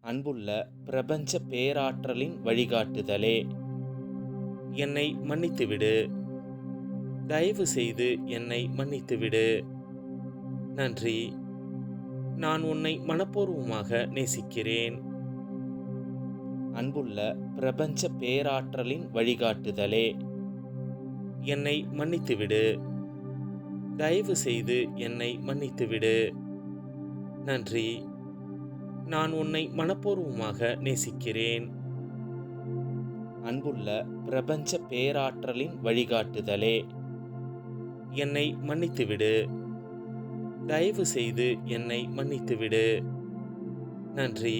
அன்புள்ள பிரபஞ்ச பேராற்றலின் வழிகாட்டுதலே, என்னை மன்னித்துவிடு. தயவு செய்து என்னை மன்னித்துவிடு. நன்றி. நான் உன்னை மனப்பூர்வமாக நேசிக்கிறேன். அன்புள்ள பிரபஞ்ச பேராற்றலின் வழிகாட்டுதலே, என்னை மன்னித்துவிடு. தயவு செய்து என்னை மன்னித்துவிடு. நன்றி. நான் உன்னை மனப்பூர்வமாக நேசிக்கிறேன். அன்புள்ள பிரபஞ்ச பேராற்றலின் வழிகாட்டுதலே, என்னை மன்னித்துவிடு. தயவு செய்து என்னை மன்னித்துவிடு. நன்றி.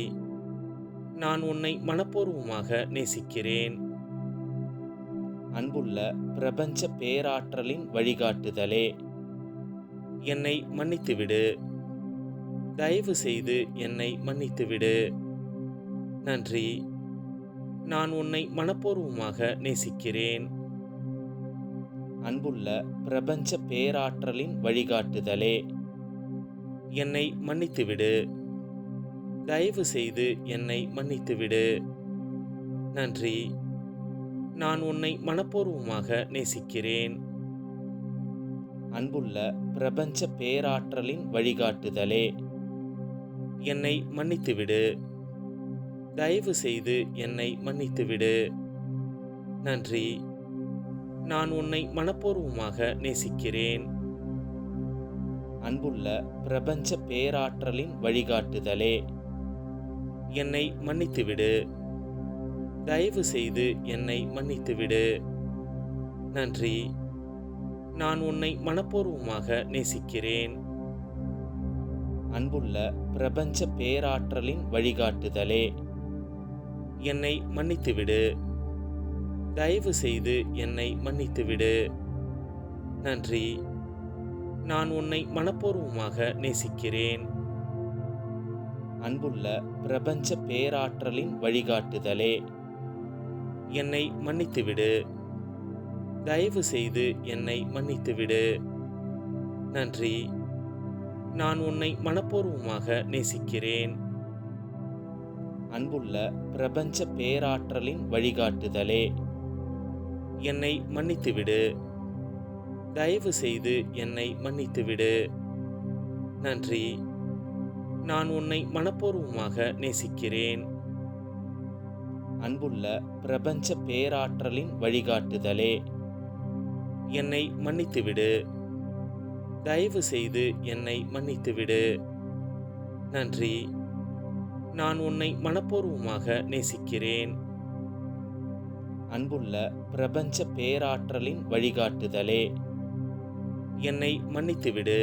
நான் உன்னை மனப்பூர்வமாக நேசிக்கிறேன். அன்புள்ள பிரபஞ்ச பேராற்றலின் வழிகாட்டுதலே, என்னை மன்னித்துவிடு. தயவு செய்து என்னை மன்னித்துவிடு. நன்றி. நான் உன்னை மனப்பூர்வமாக நேசிக்கிறேன். அன்புள்ள பிரபஞ்ச பேராற்றலின் வழிகாட்டுதலே, என்னை மன்னித்துவிடு. தயவு செய்து என்னை மன்னித்துவிடு. நன்றி. நான் உன்னை மனப்பூர்வமாக நேசிக்கிறேன். அன்புள்ள பிரபஞ்ச பேராற்றலின் வழிகாட்டுதலே, என்னை மன்னித்துவிடு. தயவு செய்து என்னை மன்னித்துவிடு. நன்றி. நான் உன்னை மனப்பூர்வமாக நேசிக்கிறேன். அன்புள்ள பிரபஞ்ச பேராற்றலின் வழிகாட்டுதலே, என்னை மன்னித்துவிடு. தயவு செய்து என்னை மன்னித்துவிடு. நன்றி. நான் உன்னை மனப்பூர்வமாக நேசிக்கிறேன். அன்புள்ள பிரபஞ்ச பேராற்றலின் வழிகாட்டுதலே, என்னை மன்னித்துவிடு. தயவு செய்து என்னை மன்னித்துவிடு. நன்றி. நான் உன்னை மனப்பூர்வமாக நேசிக்கிறேன். அன்புள்ள பிரபஞ்ச பேராற்றலின் வழிகாட்டுதலே, என்னை மன்னித்துவிடு. தயவு செய்து என்னை மன்னித்துவிடு. நன்றி. நான் உன்னை மனப்பூர்வமாக நேசிக்கிறேன். அன்புள்ள பிரபஞ்ச பேராற்றலின் வழிகாட்டுதலே, என்னை மன்னித்துவிடு. தயவு செய்து என்னை மன்னித்துவிடு. நன்றி. நான் உன்னை மனப்பூர்வமாக நேசிக்கிறேன். அன்புள்ள பிரபஞ்ச பேராற்றலின் வழிகாட்டுதலே, என்னை மன்னித்துவிடு. தயவு செய்து என்னை மன்னித்துவிடு. நன்றி. நான் உன்னை மனப்பூர்வமாக நேசிக்கிறேன். அன்புள்ள பிரபஞ்ச பேராற்றலின் வழிகாட்டுதலே, என்னை மன்னித்துவிடு.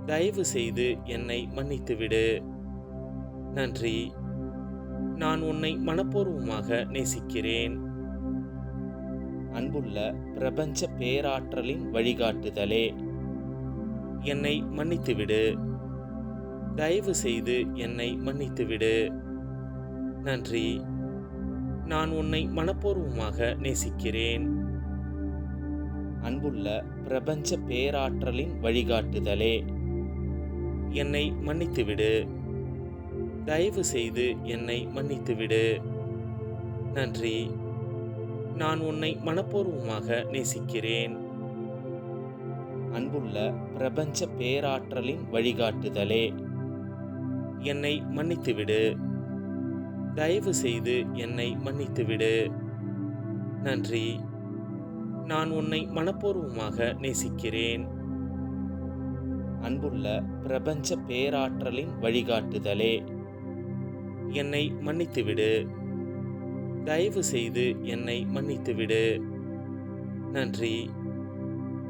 தயவு செய்து என்னை மன்னித்துவிடு. நன்றி. நான் உன்னை மனப்பூர்வமாக நேசிக்கிறேன். அன்புள்ள பிரபஞ்ச பேராற்றலின் வழிகாட்டுதலே, என்னை மன்னித்துவிடு. தயவு செய்து என்னை மன்னித்துவிடு. நன்றி. நான் உன்னை மனப்பூர்வமாக நேசிக்கிறேன். அன்புள்ள பிரபஞ்ச பேராற்றலின் வழிகாட்டுதலே, என்னை மன்னித்துவிடு. தயவு செய்து என்னை மன்னித்துவிடு. நன்றி. நான் உன்னை மனப்பூர்வமாக நேசிக்கிறேன். அன்புள்ள பிரபஞ்ச பேராற்றலின் வழிகாட்டுதலே, என்னை மன்னித்துவிடு. தயவு செய்து என்னை மன்னித்துவிடு. நன்றி. நான் உன்னை மனப்பூர்வமாக நேசிக்கிறேன். அன்புள்ள பிரபஞ்ச பேராற்றலின் வழிகாட்டுதலே, என்னை மன்னித்துவிடு. தயவு செய்து என்னை மன்னித்துவிடு. நன்றி.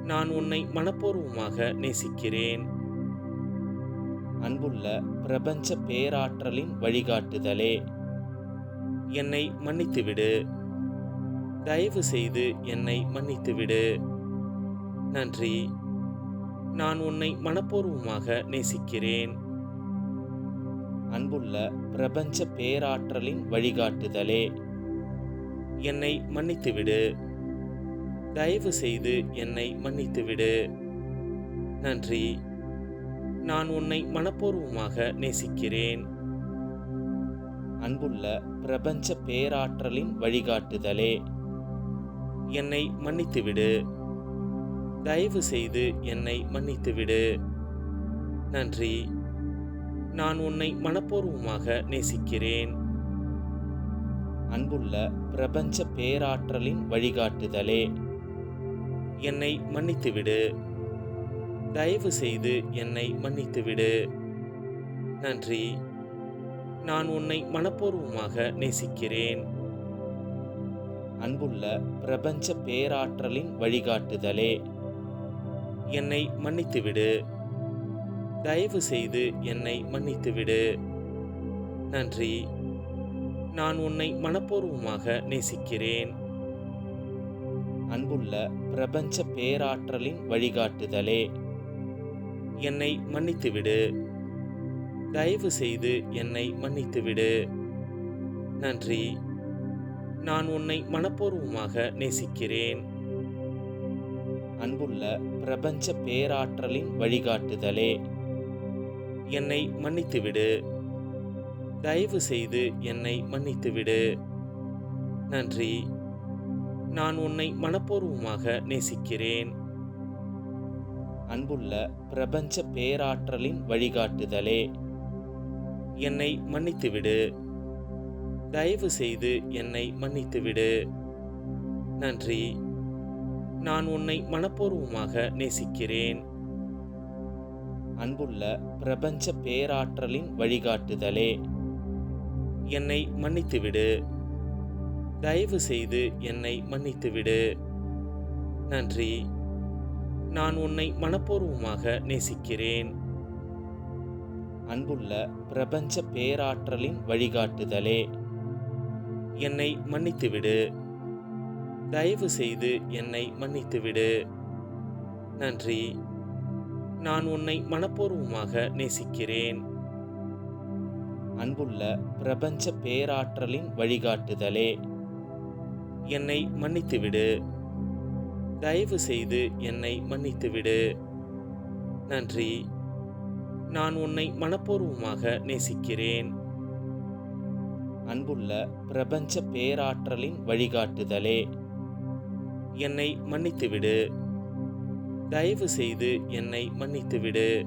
நான் உன்னை மனப்பூர்வமாக நேசிக்கிறேன். அன்புள்ள பிரபஞ்ச பேராற்றலின் வழிகாட்டுதலே, என்னை மன்னித்துவிடு. தயவு செய்து என்னை மன்னித்துவிடு. நன்றி. நான் உன்னை மனப்பூர்வமாக நேசிக்கிறேன். அன்புள்ள பிரபஞ்ச பேராற்றலின் வழிகாட்டுதலே, என்னை மன்னித்துவிடு. தயவு செய்து என்னை மன்னித்துவிடு. நன்றி. நான் உன்னை மனப்பூர்வமாக நேசிக்கிறேன். அன்புள்ள பிரபஞ்ச பேராற்றலின் வழிகாட்டுதலே, என்னை மன்னித்துவிடு. தயவு செய்து என்னை மன்னித்துவிடு. நன்றி. நான் உன்னை மனப்பூர்வமாக நேசிக்கிறேன். அன்புள்ள பிரபஞ்ச பேராற்றலின் வழிகாட்டுதலே, என்னை மன்னித்துவிடு. தயவு செய்து என்னை மன்னித்துவிடு. நன்றி. நான் உன்னை மனப்பூர்வமாக நேசிக்கிறேன். அன்புள்ள பிரபஞ்ச பேராற்றலின் வழிகாட்டுதலே, என்னை மன்னித்துவிடு. தயவு செய்து என்னை மன்னித்துவிடு. நன்றி. நான் உன்னை மனப்பூர்வமாக நேசிக்கிறேன். அன்புள்ள பிரபஞ்ச பேராற்றலின் வழிகாட்டுதலே, என்னை மன்னித்துவிடு. தயவு செய்து என்னை மன்னித்துவிடு. நன்றி. நான் உன்னை மனப்பூர்வமாக நேசிக்கிறேன். அன்புள்ள பிரபஞ்ச பேராற்றலின் வழிகாட்டுதலே, என்னை மன்னித்துவிடு. தயவு செய்து என்னை மன்னித்துவிடு. நன்றி. நான் உன்னை மனப்பூர்வமாக நேசிக்கிறேன். அன்புள்ள பிரபஞ்ச பேராற்றலின் வழிகாட்டுதலே, என்னை மன்னித்துவிடு. தயவு செய்து என்னை மன்னித்துவிடு. நன்றி. நான் உன்னை மனப்பூர்வமாக நேசிக்கிறேன். அன்புள்ள பிரபஞ்ச பேராற்றலின் வழிகாட்டுதலே, என்னை மன்னித்துவிடு. தயவு செய்து என்னை மன்னித்துவிடு. நன்றி. நான் உன்னை மனப்பூர்வமாக நேசிக்கிறேன். அன்புள்ள பிரபஞ்ச பேராற்றலின் வழிகாட்டுதலே, என்னை மன்னித்துவிடு. தயவு செய்து என்னை மன்னித்துவிடு. நன்றி. நான் உன்னை மனப்பூர்வமாக நேசிக்கிறேன். அன்புள்ள பிரபஞ்ச பேராற்றலின் வழிகாட்டுதலே, என்னை மன்னித்துவிடு. தயவு செய்து என்னை மன்னித்துவிடு. நன்றி. நான் உன்னை மனப்பூர்வமாக நேசிக்கிறேன். அன்புள்ள பிரபஞ்ச பேராற்றலின் வழிகாட்டுதலே, என்னை மன்னித்துவிடு. தயவு செய்து என்னை மன்னித்துவிடு. நன்றி. அன்புள்ள பிரபஞ்ச பேராற்றலின் வழிகாட்டுதலே, என்னை மன்னித்துவிடு. தயவு செய்து என்னை மன்னித்துவிடு. நன்றி. நான் உன்னை மனப்பூர்வமாக நேசிக்கிறேன். அன்புள்ள பிரபஞ்ச பேராற்றலின் வழிகாட்டுதலே, என்னை மன்னித்துவிடு. தயவு செய்து என்னை மன்னித்துவிடு. நன்றி. நான் உன்னை மனப்பூர்வமாக நேசிக்கிறேன். அன்புள்ள பிரபஞ்ச பேராற்றலின் வழிகாட்டுதலே, என்னை மன்னித்துவிடு. தயவு செய்து என்னை மன்னித்துவிடு.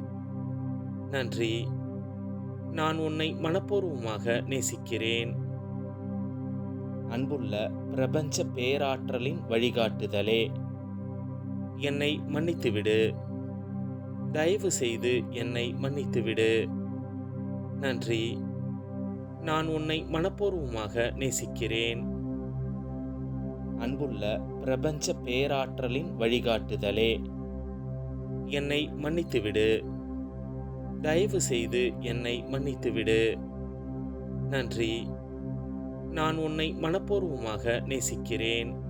நன்றி. நான் உன்னை மனப்பூர்வமாக நேசிக்கிறேன். அன்புள்ள பிரபஞ்ச பேராற்றலின் வழிகாட்டுதலே, என்னை மன்னித்துவிடு. தயவு செய்து என்னை மன்னித்துவிடு. அன்புள்ள பிரபஞ்ச பேராற்றலின் வழிகாட்டுதலே, என்னை மன்னித்துவிடு. தயவு செய்து என்னை மன்னித்துவிடு. நன்றி. நான் உன்னை மனப்பூர்வமாக நேசிக்கிறேன். அன்புள்ள பிரபஞ்ச பேராற்றலின் வழிகாட்டுதலே, என்னை மன்னித்துவிடு. தயவு செய்து என்னை மன்னித்துவிடு. நன்றி. நான் உன்னை மனப்பூர்வமாக நேசிக்கிறேன். அன்புள்ள பிரபஞ்ச பேராற்றலின் வழிகாட்டுதலே, என்னை மன்னித்துவிடு. தயவு செய்து என்னை மன்னித்துவிடு. அன்புள்ள பிரபஞ்ச பேராற்றலின் வழிகாட்டுதலே, என்னை மன்னித்துவிடு. தயவு செய்து என்னை மன்னித்துவிடு. நன்றி. நான் உன்னை மனப்பூர்வமாக நேசிக்கிறேன்.